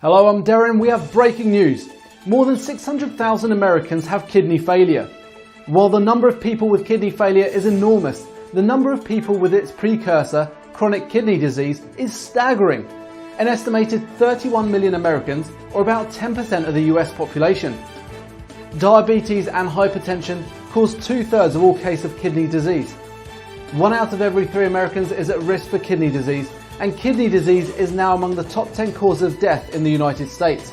Hello, I'm Darren. We have breaking news. More than 600,000 Americans have kidney failure. While the number of people with kidney failure is enormous, the number of people with its precursor, chronic kidney disease, is staggering. An estimated 31 million Americans, or about 10% of the US population. Diabetes and hypertension cause 2/3 of all cases of kidney disease. 1 out of every 3 Americans is at risk for kidney disease, and kidney disease is now among the top 10 causes of death in the United States.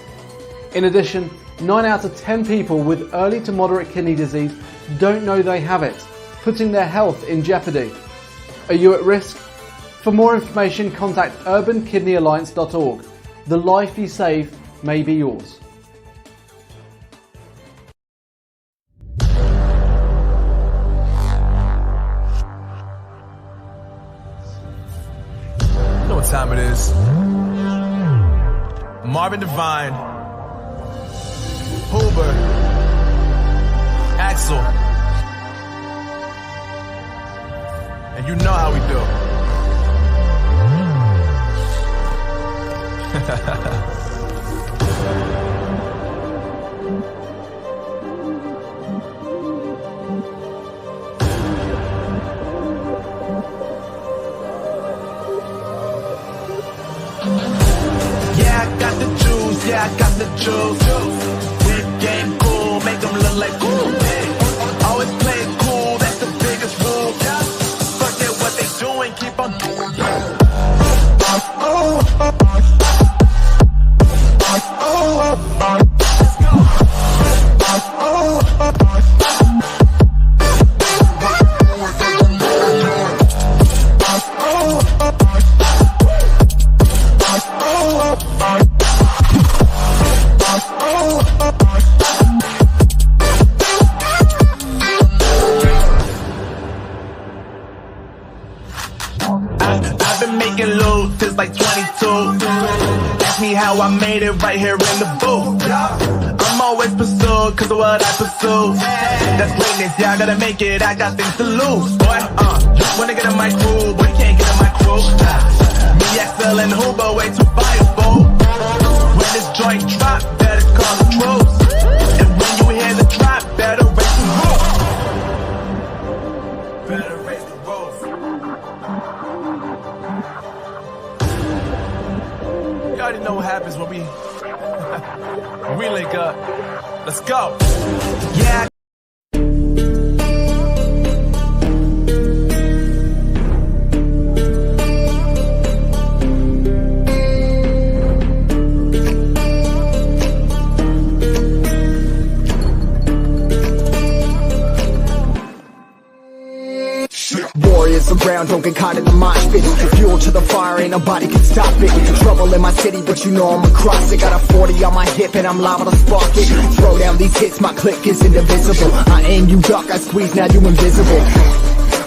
In addition, 9 out of 10 people with early to moderate kidney disease don't know they have it, putting their health in jeopardy. Are you at risk? For more information, contact urbankidneyalliance.org. The life you save may be yours. You know what time it is. Marvin Devine, Huber, Axel, and you know how we do. Yeah, I got the juice. Big game cool, make them look like cool. Always play it cool, that's the biggest rule. Forget what they doing, keep on doing. I've been making loot since like 22. Ask me how I made it right here in the booth. I'm always pursued cause of what I pursue. That's greatness, yeah, I gotta make it, I got things to lose. Boy, wanna get in my crew, but you can't get in my crew. Me, Axel, and Huber way too fireable. When this joint drop, better call the troops. And when you hear the drop, better raise the roof. Better raise the roof. You already know what happens when we link up. Let's go. Yeah. Warriors around, don't get caught in the mosh pit. Fuel to the fire, ain't nobody can stop it. Trouble in my city, but you know I'm across it. Got a 40 on my hip and I'm liable to spark it. Throw down these hits, my click is indivisible. I aim, you duck, I squeeze, now you invisible.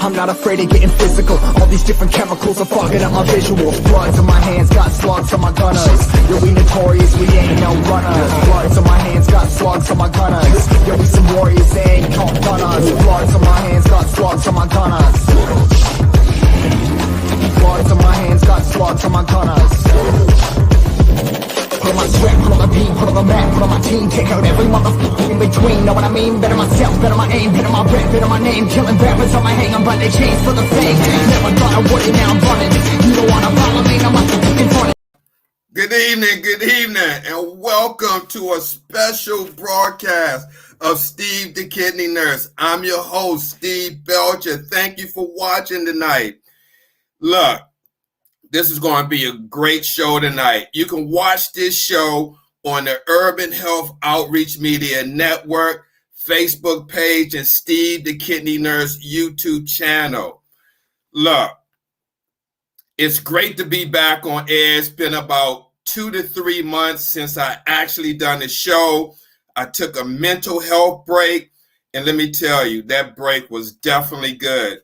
I'm not afraid of getting physical. All these different chemicals are fogging up my visuals. Bloods on my hands, got slugs on my gunners. Yo, we notorious, we ain't no runners. Bloods on my hands, got slugs on my gunners. Yo, we some warriors, they ain't called gunners. Bloods on my hands, got slugs on my gunners. Bloods on my hands, got slugs on my gunners. Put on my sweat, put on the beat, put on the map, put on my team. Take out every motherfucker in between, know what I mean? Better myself, better my aim, better my rep, better my name. Killing rappers on my hang, I'm by their chains for the fame. Never thought I would, and now I'm running. You don't wanna follow me, I'm out the fucking front. Good evening, and welcome to a special broadcast of Steve the Kidney Nurse. I'm your host, Steve Belcher. Thank you for watching tonight. Look, this is going to be a great show tonight. You can watch this show on the Urban Health Outreach Media Network, Facebook page, and Steve the Kidney Nurse YouTube channel. Look, it's great to be back on air. It's been about 2 to 3 months since I actually done the show. I took a mental health break, and let me tell you, that break was definitely good.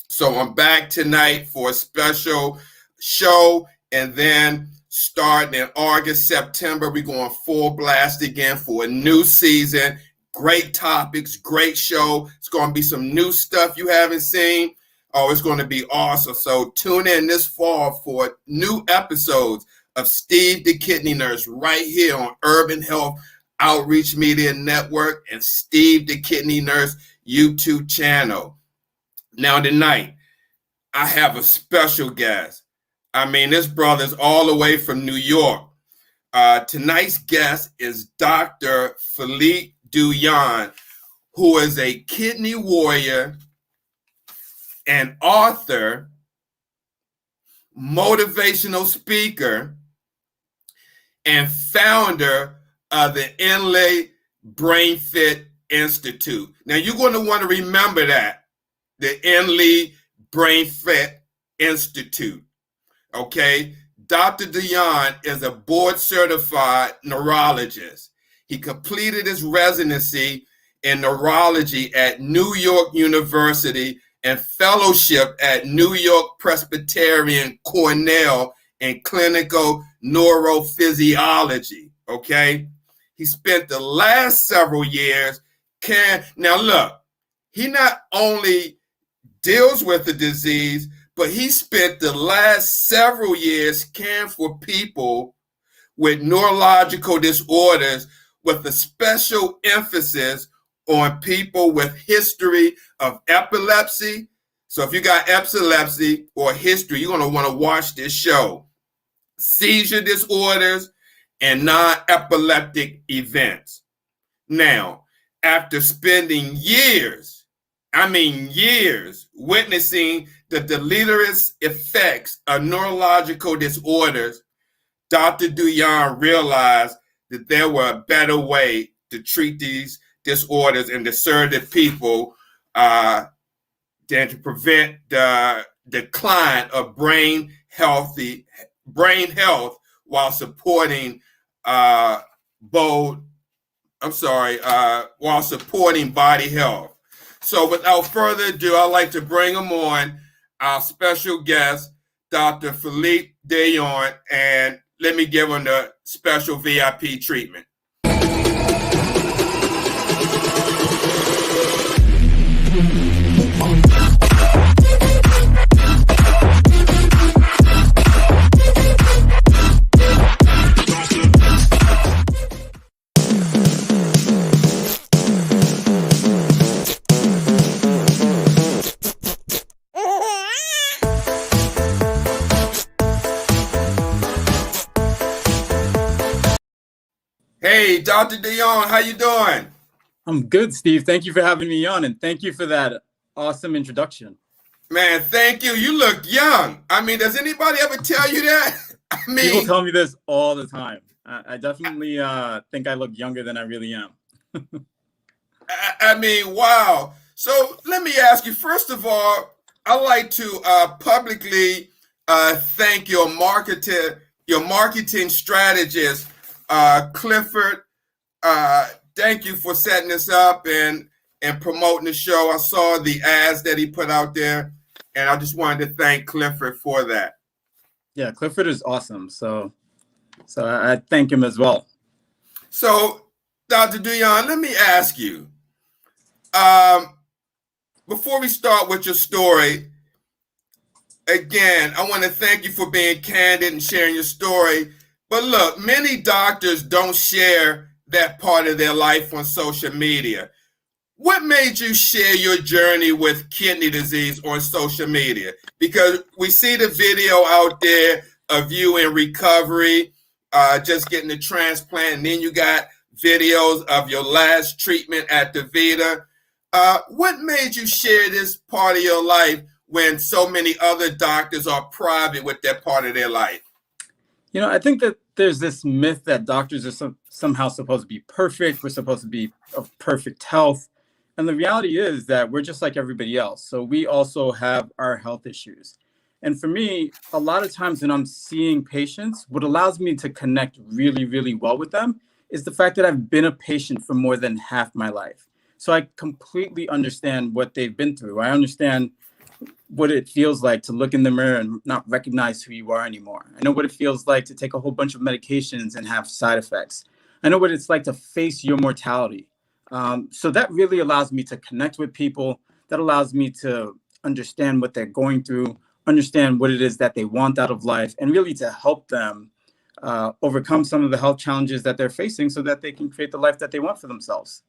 So I'm back tonight for a special show, and then starting in August, September, we're going full blast again for a new season. Great topics, great show. It's going to be some new stuff you haven't seen. Oh, it's going to be awesome. So tune in this fall for new episodes of Steve the Kidney Nurse right here on Urban Health Outreach Media Network and Steve the Kidney Nurse YouTube channel. Now tonight, I have a special guest. I mean, this brother's all the way from New York. Tonight's guest is Dr. Philippe Douyon, who is a kidney warrior, an author, motivational speaker, and founder of the Inlay Brain Fit Institute. Now, you're going to want to remember that, the Inlay Brain Fit Institute, okay? Dr. Douyon is a board-certified neurologist. He completed his residency in neurology at New York University and fellowship at New York Presbyterian Cornell in clinical neurophysiology, okay? He spent the last several years now look, he not only deals with the disease, but he spent the last several years caring for people with neurological disorders with a special emphasis on people with history of epilepsy. So if you got epilepsy or history, you're going to want to watch this show. Seizure disorders and non-epileptic events. Now, after spending years witnessing the deleterious effects of neurological disorders, Dr. Douyon realized that there were a better way to treat these disorders and to serve the people than to prevent the decline of brain health while supporting while supporting body health. So without further ado, I'd like to bring him on, our special guest, Dr. Philippe Douyon, and let me give him the special VIP treatment. Hey, Dr. Douyon, how you doing? I'm good, Steve. Thank you for having me on, and thank you for that awesome introduction. Man, thank you. You look young. I mean, does anybody ever tell you that? I mean, people tell me this all the time. I definitely think I look younger than I really am. I mean, wow. So let me ask you, first of all, I'd like to publicly thank your marketing strategist, Clifford. Thank you for setting this up and promoting the show. I saw the ads that he put out there, and I just wanted to thank Clifford for that. Yeah, Clifford is awesome. So I thank him as well. So, Dr. Douyon, let me ask you, before we start with your story, again, I want to thank you for being candid and sharing your story. But look, many doctors don't share that part of their life on social media. What made you share your journey with kidney disease on social media? Because we see the video out there of you in recovery, just getting the transplant, and then you got videos of your last treatment at the Vita. What made you share this part of your life when so many other doctors are private with that part of their life? You know, I think that there's this myth that doctors are somehow supposed to be perfect. We're supposed to be of perfect health. And the reality is that we're just like everybody else. So we also have our health issues. And for me, a lot of times when I'm seeing patients, what allows me to connect really, really well with them is the fact that I've been a patient for more than half my life. So I completely understand what they've been through. I understand what it feels like to look in the mirror and not recognize who you are anymore. I know what it feels like to take a whole bunch of medications and have side effects. I know what it's like to face your mortality. So that really allows me to connect with people. That allows me to understand what they're going through, understand what it is that they want out of life, and really to help them overcome some of the health challenges that they're facing so that they can create the life that they want for themselves.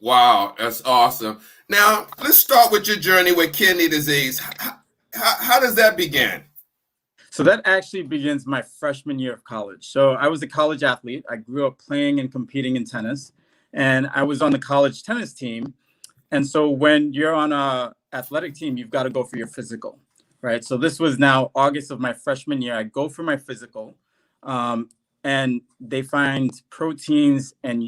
Wow, that's awesome. Now, let's start with your journey with kidney disease. How does that begin? So that actually begins my freshman year of college. So I was a college athlete. I grew up playing and competing in tennis, and I was on the college tennis team. And so when you're on a athletic team, you've got to go for your physical, right? So this was now August of my freshman year. I go for my physical, and they find proteins and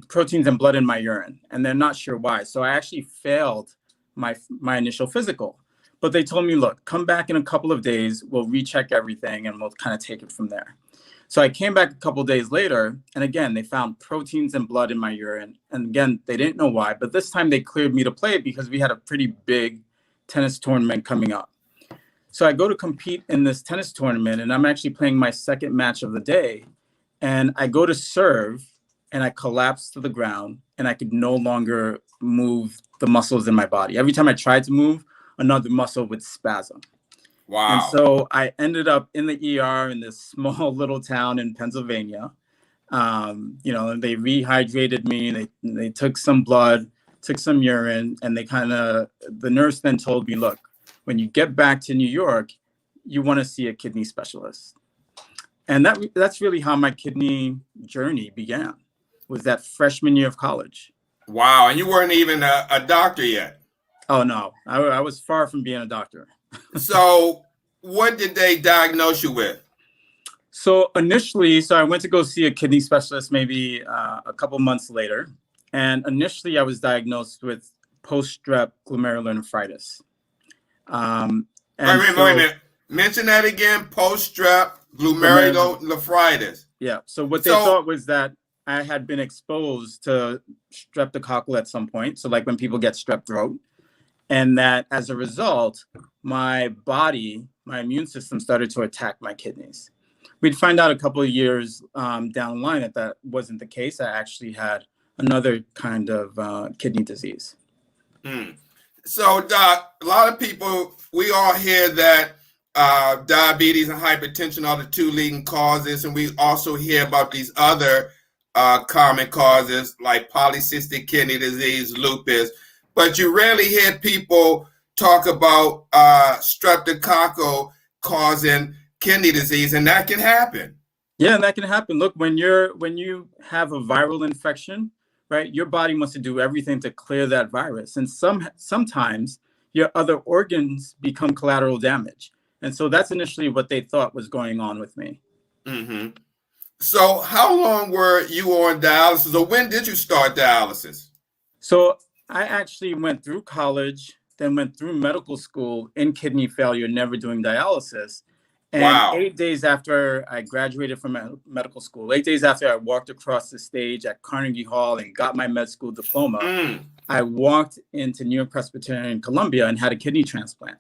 proteins and blood in my urine, and they're not sure why. So I actually failed my initial physical. But they told me, look, come back in a couple of days, we'll recheck everything, and we'll kind of take it from there. So I came back a couple of days later, and again, they found proteins and blood in my urine. And again, they didn't know why, but this time they cleared me to play because we had a pretty big tennis tournament coming up. So I go to compete in this tennis tournament, and I'm actually playing my second match of the day. And I go to serve, and I collapse to the ground, and I could no longer move the muscles in my body. Every time I tried to move, another muscle would spasm. Wow. And so I ended up in the ER in this small little town in Pennsylvania. They rehydrated me. They took some blood, took some urine, and the nurse then told me, look, when you get back to New York, you want to see a kidney specialist. And that's really how my kidney journey began, was that freshman year of college. Wow. And you weren't even a doctor yet. Oh, no, I was far from being a doctor. So what did they diagnose you with? So initially, I went to go see a kidney specialist maybe a couple months later. And initially, I was diagnosed with post-strep glomerulonephritis. Wait a minute. Mention that again, post-strep glomerulonephritis. Yeah, so what they thought was that I had been exposed to streptococcal at some point. So like when people get strep throat. And that as a result, my body, my immune system started to attack my kidneys. We'd find out a couple of years down the line that wasn't the case. I actually had another kind of kidney disease. So, Doc, a lot of people, we all hear that diabetes and hypertension are the two leading causes. And we also hear about these other common causes like polycystic kidney disease, lupus. But you rarely hear people talk about streptococcal causing kidney disease, and that can happen. Yeah, that can happen. Look, when you have a viral infection, right, your body wants to do everything to clear that virus. And sometimes your other organs become collateral damage. And so that's initially what they thought was going on with me. Mm-hmm. So how long were you on dialysis, or when did you start dialysis? So I actually went through college, then went through medical school in kidney failure, never doing dialysis. And wow. 8 days after I graduated from medical school, 8 days after I walked across the stage at Carnegie Hall and got my med school diploma, I walked into New York Presbyterian Columbia and had a kidney transplant.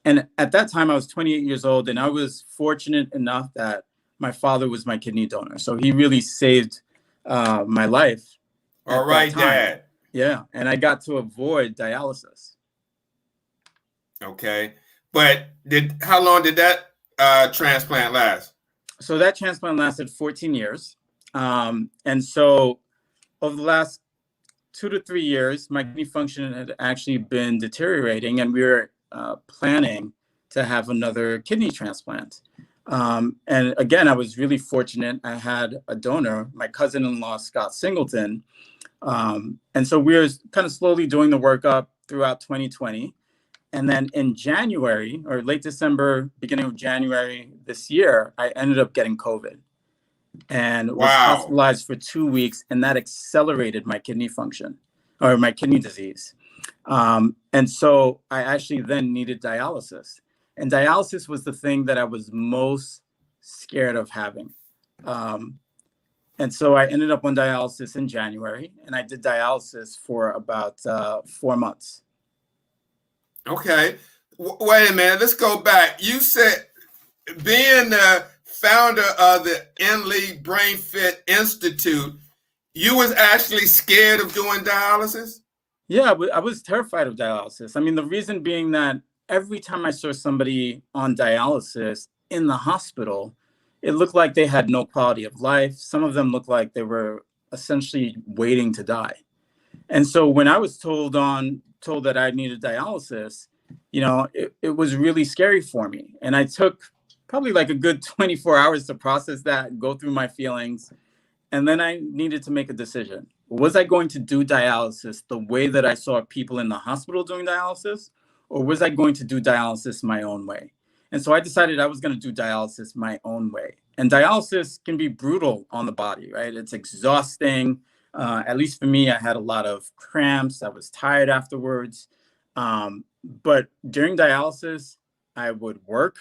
And at that time, I was 28 years old, and I was fortunate enough that my father was my kidney donor. So he really saved my life. All right, Dad. Yeah, and I got to avoid dialysis. Okay, but how long did that transplant last? So that transplant lasted 14 years. And so over the last 2 to 3 years, my kidney function had actually been deteriorating, and we were planning to have another kidney transplant. And again, I was really fortunate. I had a donor, my cousin-in-law, Scott Singleton. And so we were kind of slowly doing the workup throughout 2020. And then in January, or late December, beginning of January this year, I ended up getting COVID and was hospitalized for 2 weeks. And that accelerated my kidney function, or my kidney disease. And so I actually then needed dialysis. And dialysis was the thing that I was most scared of having. And so I ended up on dialysis in January, and I did dialysis for about 4 months. Okay. Wait a minute. Let's go back. You said being the founder of the Inley Brain Fit Institute, you was actually scared of doing dialysis? Yeah, I was terrified of dialysis. I mean, the reason being that every time I saw somebody on dialysis in the hospital, it looked like they had no quality of life. Some of them looked like they were essentially waiting to die. And so when I was told that I needed dialysis, it was really scary for me. And I took probably like a good 24 hours to process that, go through my feelings. And then I needed to make a decision. Was I going to do dialysis the way that I saw people in the hospital doing dialysis? Or was I going to do dialysis my own way? And so I decided I was going to do dialysis my own way. And dialysis can be brutal on the body, right? It's exhausting. At least for me, I had a lot of cramps. I was tired afterwards. But during dialysis, I would work.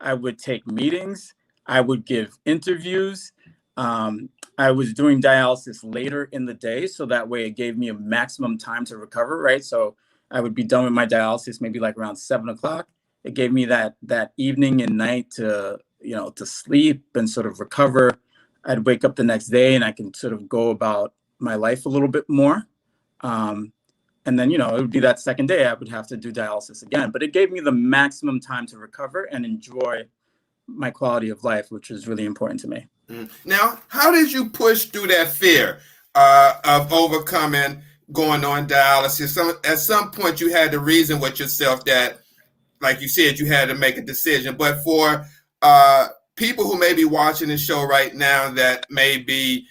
I would take meetings. I would give interviews. I was doing dialysis later in the day, so that way it gave me a maximum time to recover, right? So I would be done with my dialysis maybe like around 7 o'clock. It gave me that evening and night to sleep and sort of recover. I'd wake up the next day and I can sort of go about my life a little bit more. And then, it would be that second day I would have to do dialysis again. But it gave me the maximum time to recover and enjoy my quality of life, which is really important to me. Now, how did you push through that fear of overcoming going on dialysis? At some point, you had to reason with yourself that, like you said, you had to make a decision. But for people who may be watching the show right now that may be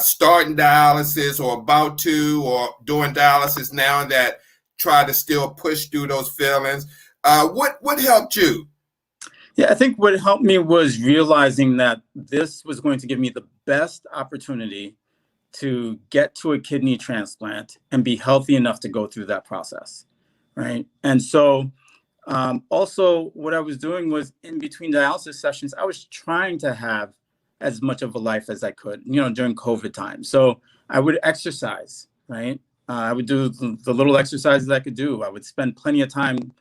starting dialysis or about to or doing dialysis now that try to still push through those feelings, what helped you? Yeah, I think what helped me was realizing that this was going to give me the best opportunity to get to a kidney transplant and be healthy enough to go through that process, right? And so also what I was doing was in between dialysis sessions, I was trying to have as much of a life as I could, during COVID time. So I would exercise, right? I would do the little exercises I could do. I would spend plenty of time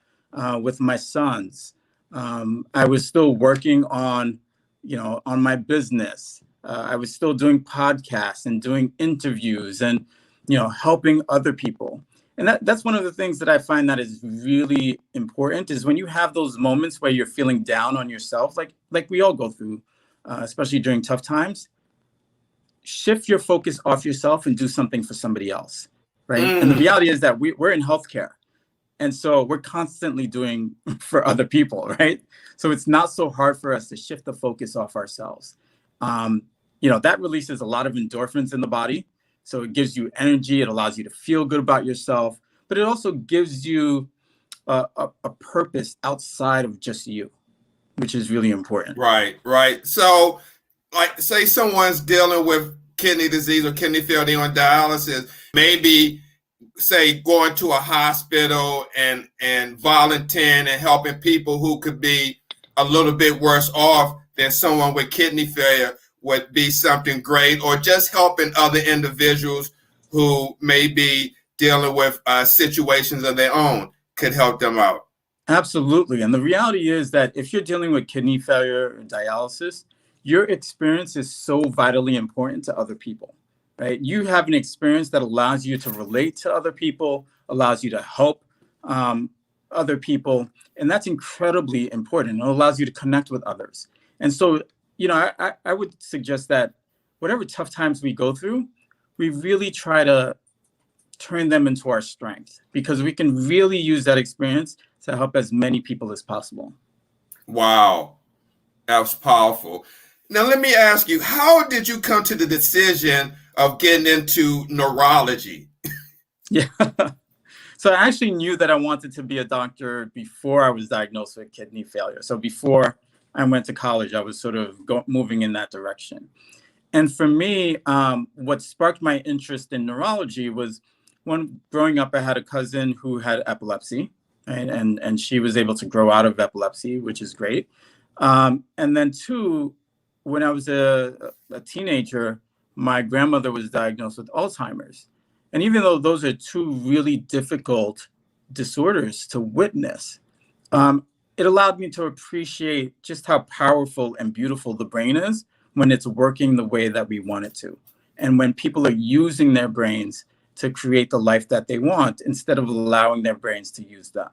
with my sons. I was still working on my business. I was still doing podcasts and doing interviews and, helping other people. And that's one of the things that I find that is really important is when you have those moments where you're feeling down on yourself, like we all go through, especially during tough times, shift your focus off yourself and do something for somebody else, right? And the reality is that we're in healthcare. And so we're constantly doing for other people, right? So it's not so hard for us to shift the focus off ourselves. That releases a lot of endorphins in the body. So it gives you energy. It allows you to feel good about yourself, but it also gives you a purpose outside of just you, which is really important. Right. So like say someone's dealing with kidney disease or kidney failure on dialysis, maybe say going to a hospital and volunteering and helping people who could be a little bit worse off than someone with kidney failure would be something great, or just helping other individuals who may be dealing with situations of their own could help them out. Absolutely. And the reality is that if you're dealing with kidney failure or dialysis, your experience is so vitally important to other people. Right? You have an experience that allows you to relate to other people, allows you to help other people. And that's incredibly important. It allows you to connect with others. And so, I would suggest that whatever tough times we go through, we really try to turn them into our strength because we can really use that experience to help as many people as possible. Wow. That was powerful. Now, let me ask you, how did you come to the decision of getting into neurology? Yeah. So I actually knew that I wanted to be a doctor before I was diagnosed with kidney failure. So before I went to college, I was sort of moving in that direction. And for me, what sparked my interest in neurology was when growing up, I had a cousin who had epilepsy, right? And she was able to grow out of epilepsy, which is great. And then two, when I was a teenager, my grandmother was diagnosed with Alzheimer's. And even though those are two really difficult disorders to witness, it allowed me to appreciate just how powerful and beautiful the brain is when it's working the way that we want it to. And when people are using their brains to create the life that they want instead of allowing their brains to use them.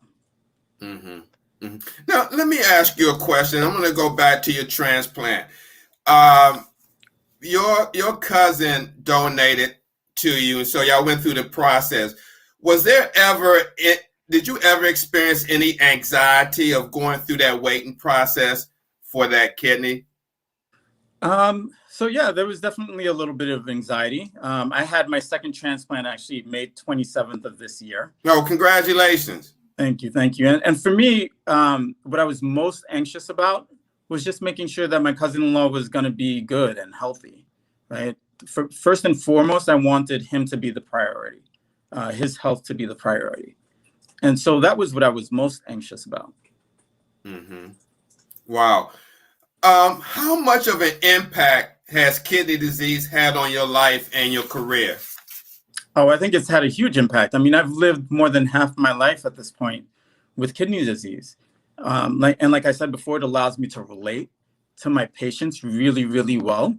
Mm-hmm. Mhm. Now, let me ask you a question. I'm going to go back to your transplant. Um, your cousin donated to you, and so y'all went through the process. Was there ever did you ever experience any anxiety of going through that waiting process for that kidney? So yeah, there was definitely a little bit of anxiety. I had my second transplant actually May 27th of this year. No, congratulations. Thank you, thank you. And for me, what I was most anxious about was just making sure that my cousin-in-law was going to be good and healthy, right? First and foremost, I wanted him to be the priority, his health to be the priority. And so that was what I was most anxious about. Mm-hmm. Wow. How much of an impact has kidney disease had on your life and your career? Oh, I think it's had a huge impact. I mean, I've lived more than half my life at this point with kidney disease. Like I said before, it allows me to relate to my patients really, really well.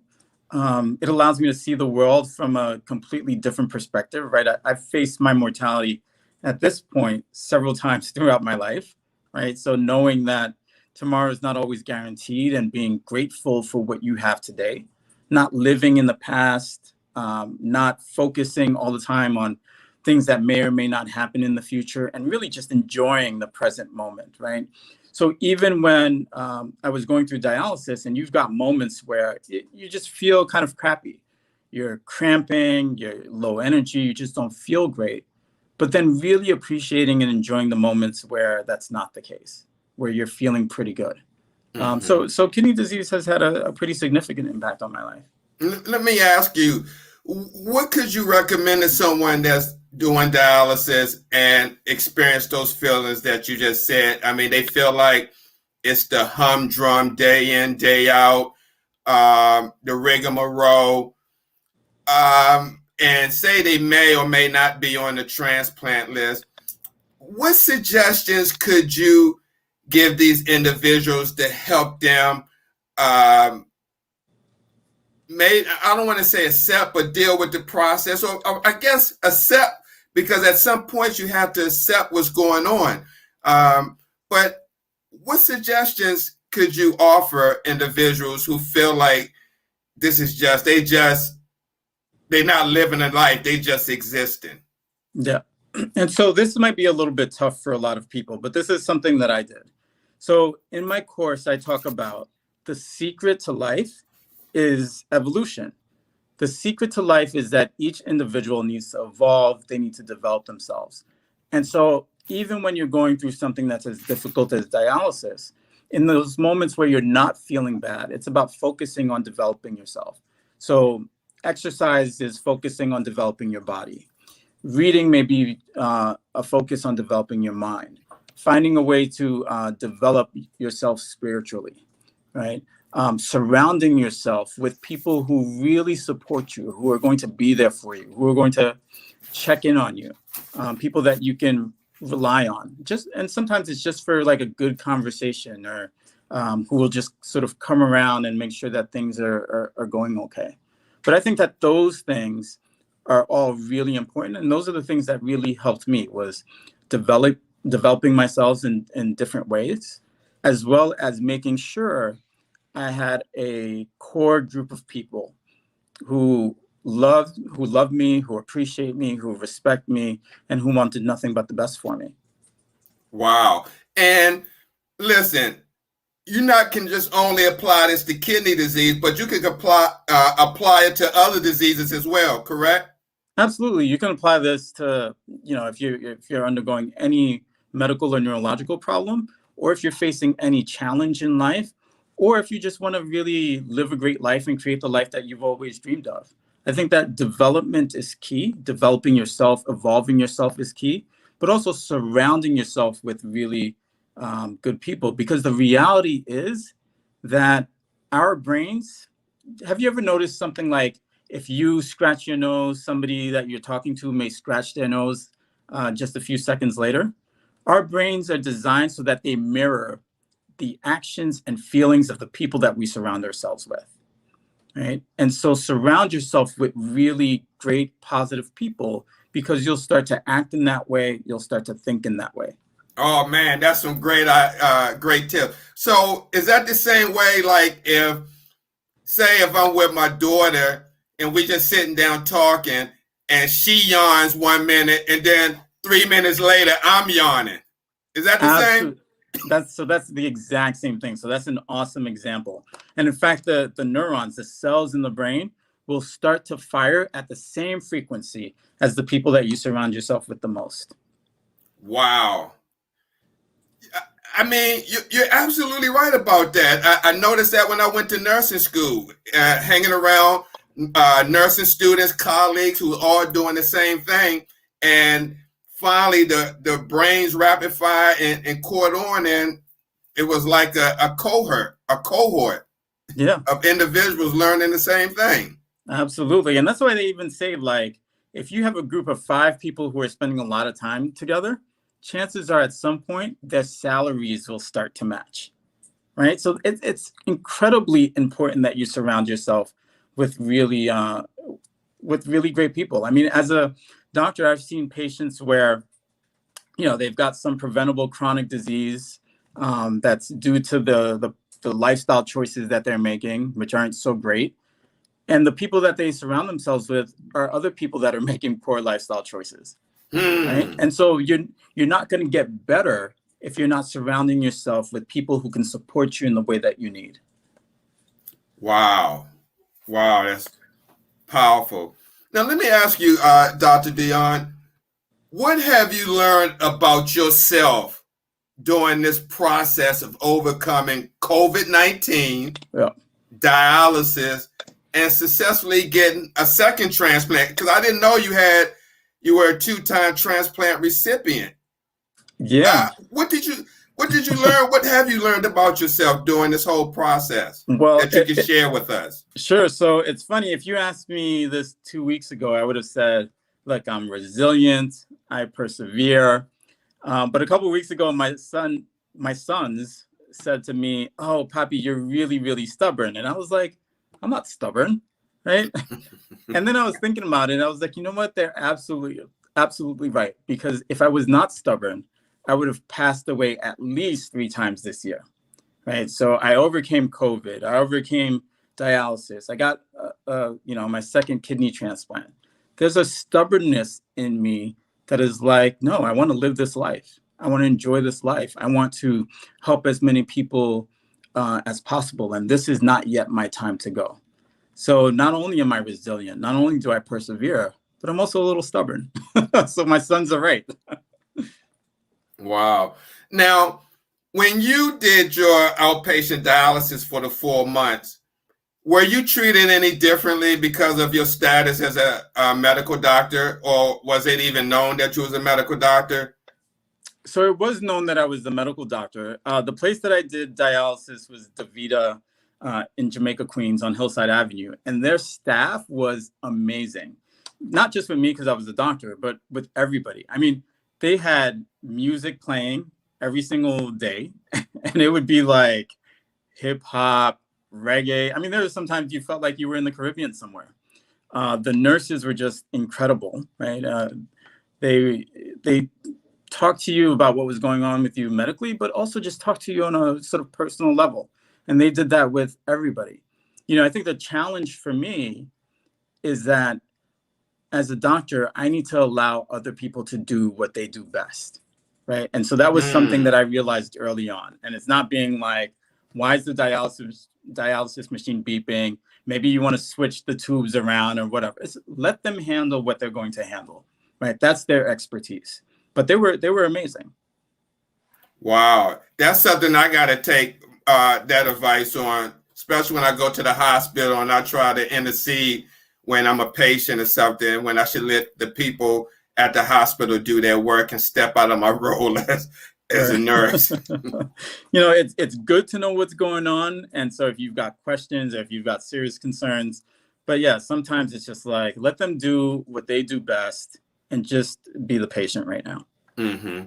It allows me to see the world from a completely different perspective, right? I've faced my mortality at this point several times throughout my life, right? So knowing that tomorrow is not always guaranteed and being grateful for what you have today, not living in the past, not focusing all the time on things that may or may not happen in the future, and really just enjoying the present moment, right? So even when I was going through dialysis, and you've got moments where you just feel kind of crappy, you're cramping, you're low energy, you just don't feel great, but then really appreciating and enjoying the moments where that's not the case, where you're feeling pretty good. Mm-hmm. So kidney disease has had a pretty significant impact on my life. Let me ask you, what could you recommend to someone that's doing dialysis and experience those feelings that you just said? I mean, they feel like it's the humdrum day in, day out, the rigmarole, and say they may or may not be on the transplant list. What suggestions could you give these individuals to help them I don't want to say accept, but deal with the process, or I guess accept, because at some point you have to accept what's going on. But what suggestions could you offer individuals who feel like this is they're not living a life, they just existing? Yeah. And so this might be a little bit tough for a lot of people, but this is something that I did. So in my course, I talk about the secret to life is evolution. The secret to life is that each individual needs to evolve, they need to develop themselves. And so even when you're going through something that's as difficult as dialysis, in those moments where you're not feeling bad, it's about focusing on developing yourself. So exercise is focusing on developing your body. Reading may be a focus on developing your mind. Finding a way to develop yourself spiritually, right? Surrounding yourself with people who really support you, who are going to be there for you, who are going to check in on you, people that you can rely on. And sometimes it's just for like a good conversation, or who will just sort of come around and make sure that things are going okay. But I think that those things are all really important, and those are the things that really helped me, was developing myself in different ways, as well as making sure I had a core group of people who love me, who appreciate me, who respect me, and who wanted nothing but the best for me. Wow. And listen, you not can just only apply this to kidney disease, but you can apply it to other diseases as well, correct? Absolutely. You can apply this to, if you're undergoing any medical or neurological problem, or if you're facing any challenge in life, or if you just want to really live a great life and create the life that you've always dreamed of. I think that development is key. Developing yourself, evolving yourself is key, but also surrounding yourself with really good people. Because the reality is that our brains, have you ever noticed something like, if you scratch your nose, somebody that you're talking to may scratch their nose just a few seconds later? Our brains are designed so that they mirror the actions and feelings of the people that we surround ourselves with, right? And so surround yourself with really great, positive people, because you'll start to act in that way. You'll start to think in that way. Oh man, that's some great tips. So is that the same way? Like if I'm with my daughter and we just sitting down talking, and she yawns 1 minute, and then 3 minutes later I'm yawning. Is that the same? Absolutely. That's the exact same thing. So that's an awesome example. And in fact, the neurons, the cells in the brain will start to fire at the same frequency as the people that you surround yourself with the most. Wow. I mean, you're absolutely right about that. I noticed that when I went to nursing school, hanging around nursing students, colleagues who were all doing the same thing. And finally, the brains rapid fire and caught on, and it was like a cohort of individuals learning the same thing. Absolutely. And that's why they even say, like, if you have a group of 5 people who are spending a lot of time together, chances are at some point their salaries will start to match, right? So it's incredibly important that you surround yourself with really great people. I mean, as a doctor, I've seen patients where, they've got some preventable chronic disease that's due to the lifestyle choices that they're making, which aren't so great. And the people that they surround themselves with are other people that are making poor lifestyle choices. Right? And so you're not going to get better if you're not surrounding yourself with people who can support you in the way that you need. Wow, that's powerful. Now let me ask you, Dr. Douyon, what have you learned about yourself during this process of overcoming COVID-19, dialysis, and successfully getting a second transplant? Because I didn't know you were a 2-time transplant recipient. Yeah. What did you learn? What have you learned about yourself during this whole process that you can share with us? Sure. So it's funny, if you asked me this 2 weeks ago, I would have said, look, I'm resilient, I persevere. But a couple of weeks ago, my sons said to me, "Oh, Papi, you're really, really stubborn." And I was like, I'm not stubborn, right? And then I was thinking about it, and I was like, you know what? They're absolutely right. Because if I was not stubborn, I would have passed away at least 3 times this year, right? So I overcame COVID. I overcame dialysis. I got, my second kidney transplant. There's a stubbornness in me that is like, no, I want to live this life. I want to enjoy this life. I want to help as many people as possible. And this is not yet my time to go. So not only am I resilient, not only do I persevere, but I'm also a little stubborn. So my sons are right. Wow. Now, when you did your outpatient dialysis for the 4 months, were you treated any differently because of your status as a medical doctor, or was it even known that you was a medical doctor? So it was known that I was the medical doctor. The place that I did dialysis was DaVita in Jamaica, Queens on Hillside Avenue. And their staff was amazing. Not just with me because I was the doctor, but with everybody. I mean, they had music playing every single day. And it would be like hip hop, reggae. I mean, there was sometimes you felt like you were in the Caribbean somewhere. The nurses were just incredible, right? They talk to you about what was going on with you medically, but also just talk to you on a sort of personal level. And they did that with everybody. I think the challenge for me is that as a doctor, I need to allow other people to do what they do best, right? And so that was something that I realized early on. And it's not being like, why is the dialysis machine beeping? Maybe you want to switch the tubes around or whatever. Let them handle what they're going to handle, right? That's their expertise. But they were amazing. Wow, that's something I got to take that advice on, especially when I go to the hospital and I try to intercede when I'm a patient or something, when I should let the people at the hospital do their work and step out of my role as a nurse. It's good to know what's going on. And so if you've got questions or if you've got serious concerns, but yeah, sometimes it's just like, let them do what they do best and just be the patient right now. Mm-hmm.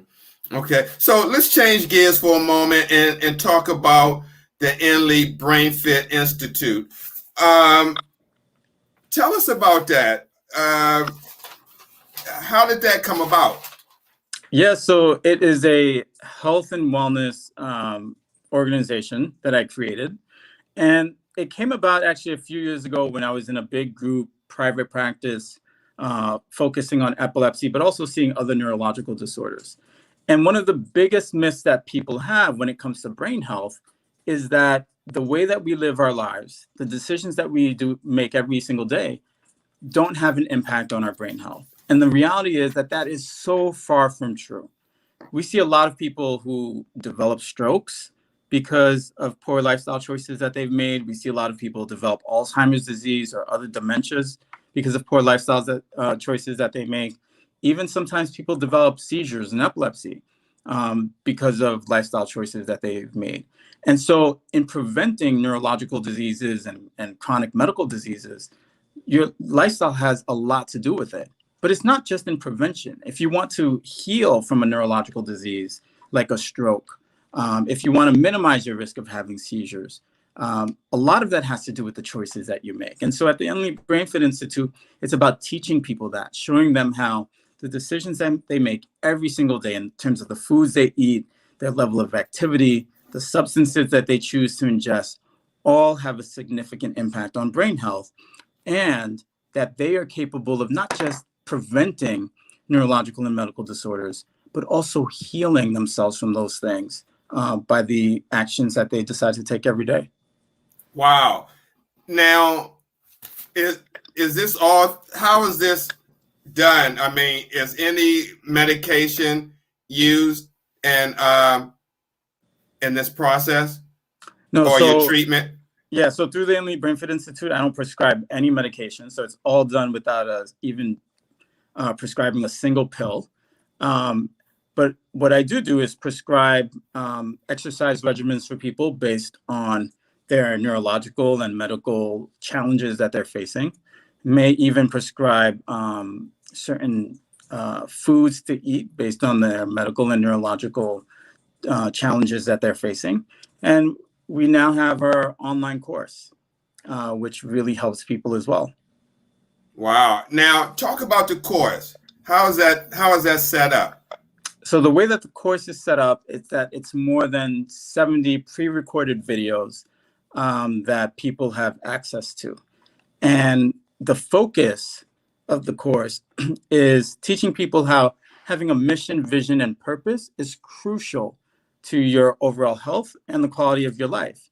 Okay, so let's change gears for a moment and talk about the Inley Brain Fit Institute. Tell us about that. How did that come about? Yeah, so it is a health and wellness organization that I created. And it came about actually a few years ago when I was in a big group private practice focusing on epilepsy, but also seeing other neurological disorders. And one of the biggest myths that people have when it comes to brain health is that the way that we live our lives, the decisions that we do make every single day, don't have an impact on our brain health. And the reality is that that is so far from true. We see a lot of people who develop strokes because of poor lifestyle choices that they've made. We see a lot of people develop Alzheimer's disease or other dementias because of poor lifestyle choices that they make. Even sometimes people develop seizures and epilepsy because of lifestyle choices that they've made. And so in preventing neurological diseases and chronic medical diseases, your lifestyle has a lot to do with it. But it's not just in prevention. If you want to heal from a neurological disease like a stroke, if you want to minimize your risk of having seizures, a lot of that has to do with the choices that you make. And so at the Emily Brain Fit Institute, it's about teaching people that, showing them how the decisions that they make every single day in terms of the foods they eat, their level of activity, the substances that they choose to ingest, all have a significant impact on brain health, and that they are capable of not just preventing neurological and medical disorders, but also healing themselves from those things by the actions that they decide to take every day. Wow. Now, is this all, how is this done? I mean, is any medication used in this process? No, or so your treatment? Yeah, so through the Emily Brain Fit Institute, I don't prescribe any medication. So it's all done without us even prescribing a single pill. But what I do is prescribe exercise regimens for people based on their neurological and medical challenges that they're facing. May even prescribe certain foods to eat based on their medical and neurological challenges that they're facing. And we now have our online course, which really helps people as well. Wow. Now, talk about the course. How is that set up? So the way that the course is set up is that it's more than 70 pre-recorded videos that people have access to. And the focus of the course is teaching people how having a mission, vision, and purpose is crucial to your overall health and the quality of your life.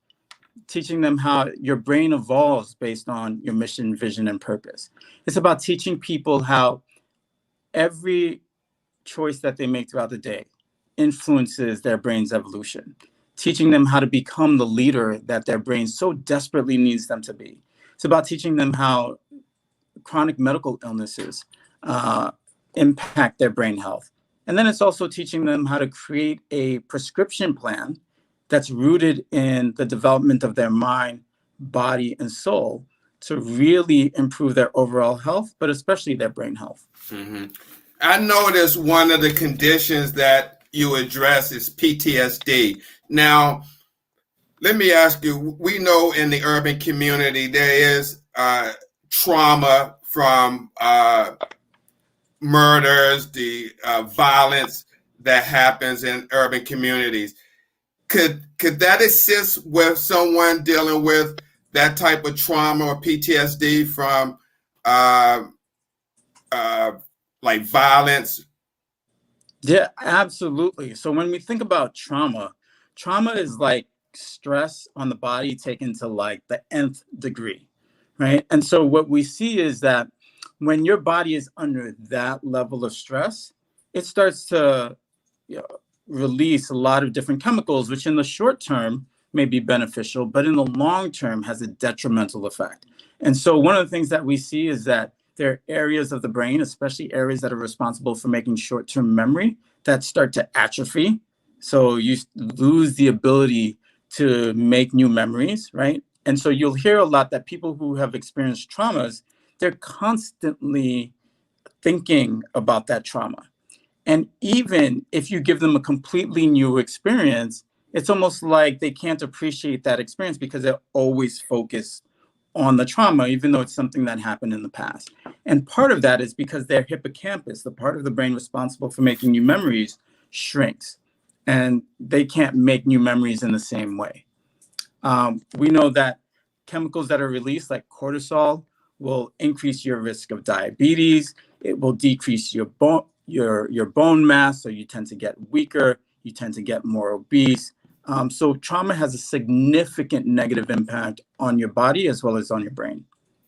Teaching them how your brain evolves based on your mission, vision, and purpose. It's about teaching people how every choice that they make throughout the day influences their brain's evolution. Teaching them how to become the leader that their brain so desperately needs them to be. It's about teaching them how chronic medical illnesses impact their brain health. And then it's also teaching them how to create a prescription plan that's rooted in the development of their mind, body, and soul to really improve their overall health, but especially their brain health. Mm-hmm. I noticed one of the conditions that you address is PTSD. Now, let me ask you, we know in the urban community there is trauma from murders, the violence that happens in urban communities. Could that assist with someone dealing with that type of trauma or PTSD from like violence? Yeah, absolutely. So when we think about trauma is like stress on the body taken to like the nth degree, right? And so what we see is that when your body is under that level of stress, it starts to release a lot of different chemicals, which in the short term may be beneficial, but in the long term has a detrimental effect. And so one of the things that we see is that there are areas of the brain, especially areas that are responsible for making short-term memory, that start to atrophy. So you lose the ability to make new memories, right? And so you'll hear a lot that people who have experienced traumas, they're constantly thinking about that trauma. And even if you give them a completely new experience, it's almost like they can't appreciate that experience because they're always focused on the trauma, even though it's something that happened in the past. And part of that is because their hippocampus, the part of the brain responsible for making new memories, shrinks, and they can't make new memories in the same way. We know that chemicals that are released, like cortisol, will increase your risk of diabetes. It will decrease your bone mass, so you tend to get weaker. You tend to get more obese. So trauma has a significant negative impact on your body as well as on your brain.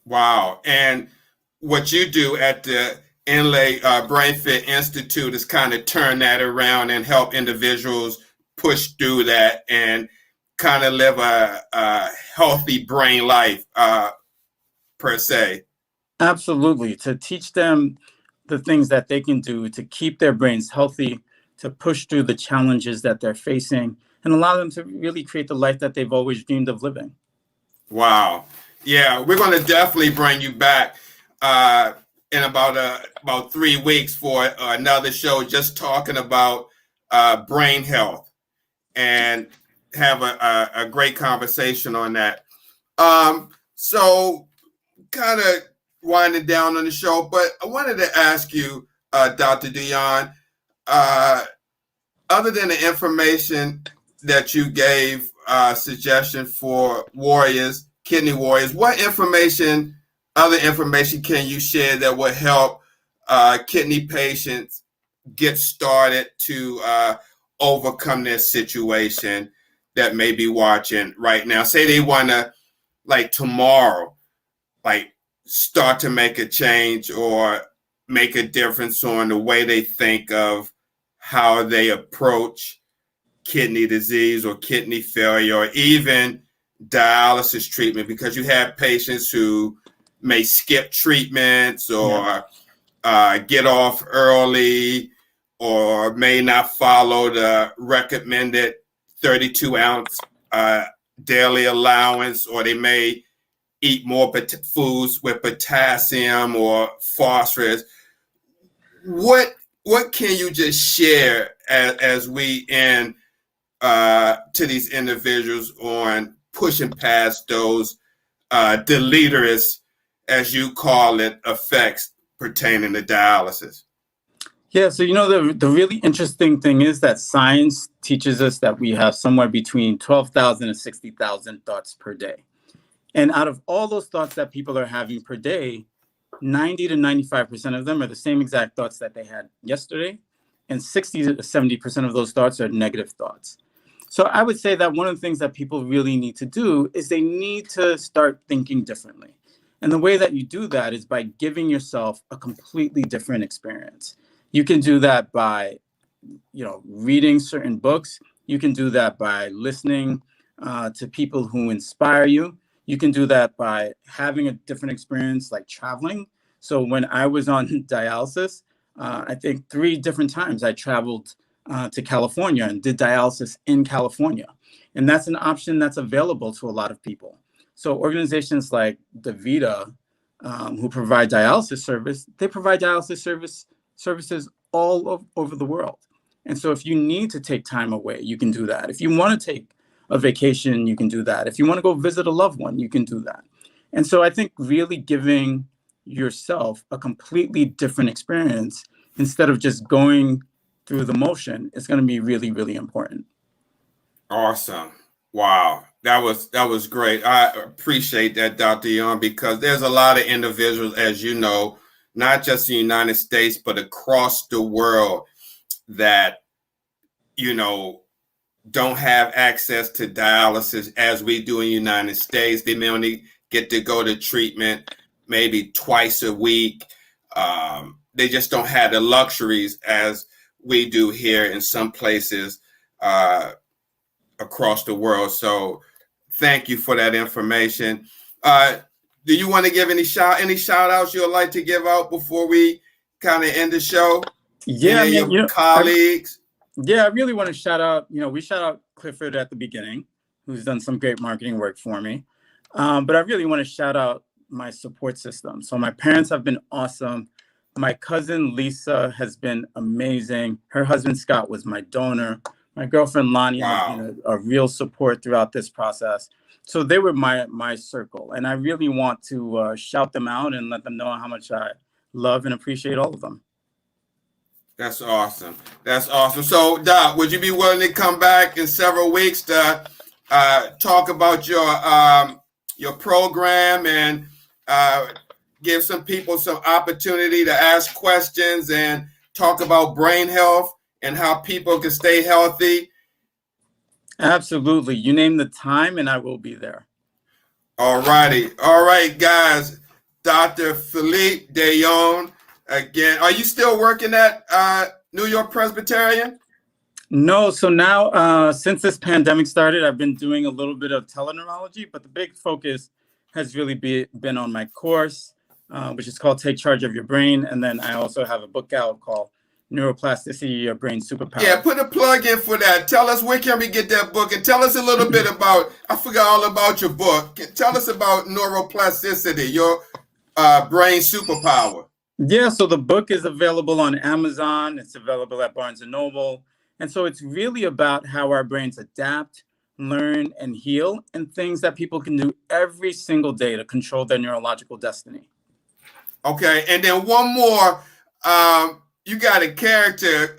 Wow. And what you do at the Inlay Brain Fit Institute is kind of turn that around and help individuals push through that and kind of live a healthy brain life, per se. Absolutely. To teach them the things that they can do to keep their brains healthy, to push through the challenges that they're facing, and allow them to really create the life that they've always dreamed of living. Wow. Yeah, we're going to definitely bring you back in about 3 weeks for another show, just talking about brain health, and have a great conversation on that. So kind of winding down on the show, but I wanted to ask you, Dr. Douyon, other than the information that you gave, suggestion for warriors, kidney warriors, what other information can you share that will help kidney patients get started to overcome their situation that may be watching right now? Say they want to, like tomorrow, like start to make a change or make a difference on the way they think of how they approach kidney disease or kidney failure, or even dialysis treatment, because you have patients who may skip treatments or get off early, or may not follow the recommended 32-ounce daily allowance, or they may eat more foods with potassium or phosphorus. What can you just share as we end to these individuals on pushing past those deleterious, as you call it, effects pertaining to dialysis? Yeah, so the really interesting thing is that science teaches us that we have somewhere between 12,000 and 60,000 thoughts per day. And out of all those thoughts that people are having per day, 90 to 95% of them are the same exact thoughts that they had yesterday, and 60 to 70% of those thoughts are negative thoughts. So I would say that one of the things that people really need to do is they need to start thinking differently. And the way that you do that is by giving yourself a completely different experience. You can do that by, reading certain books. You can do that by listening to people who inspire you. You can do that by having a different experience, like traveling. So when I was on dialysis, I think 3 different times I traveled to California and did dialysis in California. And that's an option that's available to a lot of people. So organizations like DaVita, who provide dialysis service, they provide dialysis services all over the world. And so if you need to take time away, you can do that. If you want to take a vacation, you can do that. If you want to go visit a loved one, you can do that. And so I think really giving yourself a completely different experience instead of just going through the motion is going to be really, really important. Awesome. Wow. That was great. I appreciate that, Dr. Young, because there's a lot of individuals, as you know, not just in the United States, but across the world that, don't have access to dialysis as we do in the United States. They may only get to go to treatment maybe twice a week. They just don't have the luxuries as we do here in some places across the world. So thank you for that information. Do you want to give any shout outs you'd like to give out before we kind of end the show? Yeah, your colleagues. I really want to shout out, we shout out Clifford at the beginning, who's done some great marketing work for me. But I really want to shout out my support system. So my parents have been awesome. My cousin Lisa has been amazing. Her husband Scott was my donor. My girlfriend Lonnie has Wow. been a real support throughout this process. So they were my circle, and I really want to shout them out and let them know how much I love and appreciate all of them. That's awesome. That's awesome. So, Doc, would you be willing to come back in several weeks to talk about your program and give some people some opportunity to ask questions and talk about brain health and how people can stay healthy? Absolutely. You name the time, and I will be there. All righty. All right, guys. Dr. Philippe Douyon. Again, are you still working at New York Presbyterian? No, so now since this pandemic started, I've been doing a little bit of teleneurology, but the big focus has really been on my course, which is called Take Charge of Your Brain. And then I also have a book out called Neuroplasticity, Your Brain's Superpower. Yeah, put a plug in for that. Tell us, where can we get that book? And tell us a little bit about, I forgot all about your book. Tell us about neuroplasticity, your brain superpower. Yeah, so the book is available on Amazon. It's available at Barnes & Noble. And so it's really about how our brains adapt, learn, and heal, and things that people can do every single day to control their neurological destiny. Okay, and then one more. You got a character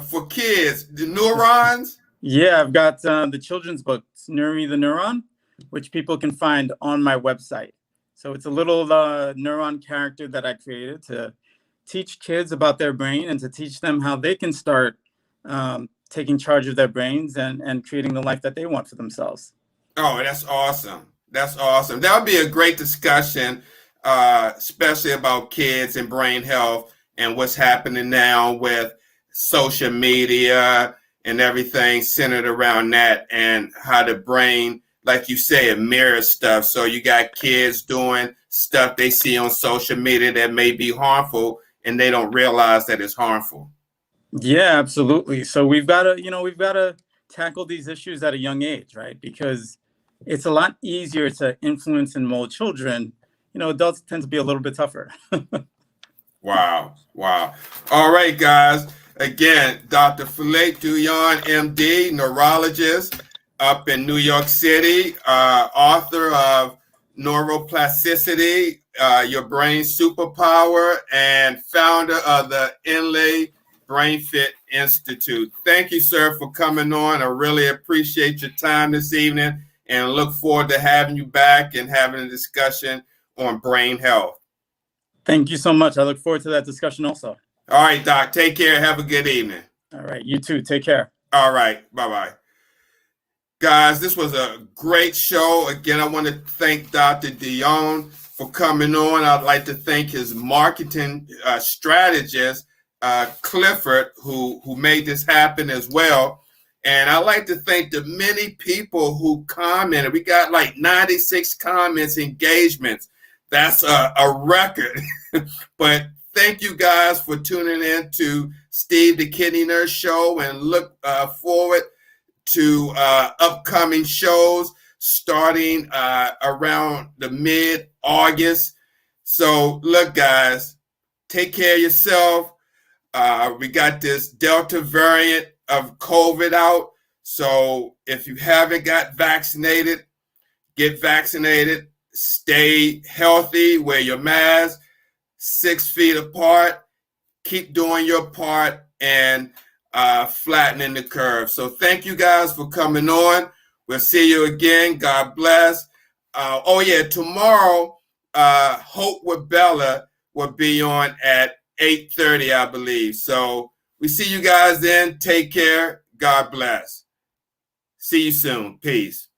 for kids, the neurons? Yeah, I've got the children's book, Nuri the Neuron, which people can find on my website. So it's a little neuron character that I created to teach kids about their brain and to teach them how they can start taking charge of their brains and creating the life that they want for themselves. Oh, that's awesome. That's awesome. That would be a great discussion, especially about kids and brain health and what's happening now with social media and everything centered around that, and how the brain, like you say, it mirrors stuff. So you got kids doing stuff they see on social media that may be harmful, and they don't realize that it's harmful. Yeah, absolutely. So we've got to tackle these issues at a young age, right? Because it's a lot easier to influence and mold children. Adults tend to be a little bit tougher. Wow. All right, guys. Again, Dr. Philippe Douyon, MD, neurologist up in New York City, author of Neuroplasticity, Your Brain's Superpower, and founder of the Inlay Brain Fit Institute. Thank you, sir, for coming on. I really appreciate your time this evening and look forward to having you back and having a discussion on brain health. Thank you so much. I look forward to that discussion also. All right, Doc. Take care. Have a good evening. All right. You too. Take care. All right. Bye-bye. Guys, this was a great show. Again, I want to thank Dr. Douyon for coming on. I'd like to thank his marketing strategist, Clifford, who made this happen as well. And I'd like to thank the many people who commented. We got like 96 comments, engagements. That's a record. But thank you guys for tuning in to Steve the Kidney Nurse Show, and look forward to upcoming shows starting around the mid-August. So look, guys, take care of yourself. We got this Delta variant of COVID out. So if you haven't got vaccinated, get vaccinated. Stay healthy, wear your mask, 6 feet apart, keep doing your part, and flattening the curve. So thank you guys for coming on. We'll see you again. God bless. Tomorrow, Hope with Bella will be on at 8:30, I believe. So we see you guys then. Take care. God bless. See you soon. Peace.